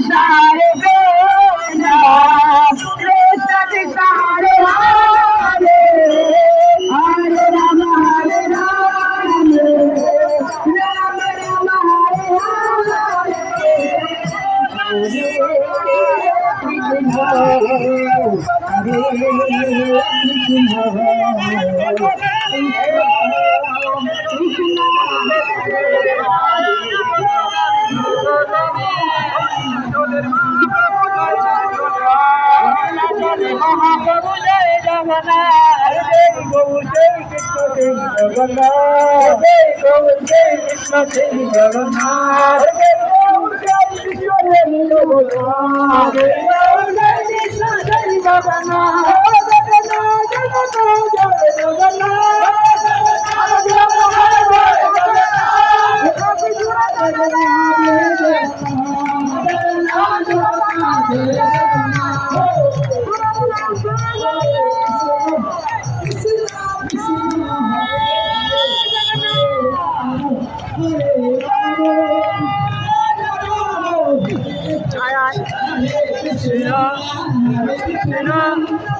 सारे बेना कृष्ण सारे हरे हरे राम हरे राम राम राम हरे हरे महाप्रभु जय जगन्नाथ जय गौ जय कृष्ण जय जगन्नाथ जय गौ जय कृष्ण जय जगन्नाथ जय गौ जय कृष्ण जय जगन्नाथ जय गौ जय कृष्ण जय जगन्नाथ जगन्नाथ Krishna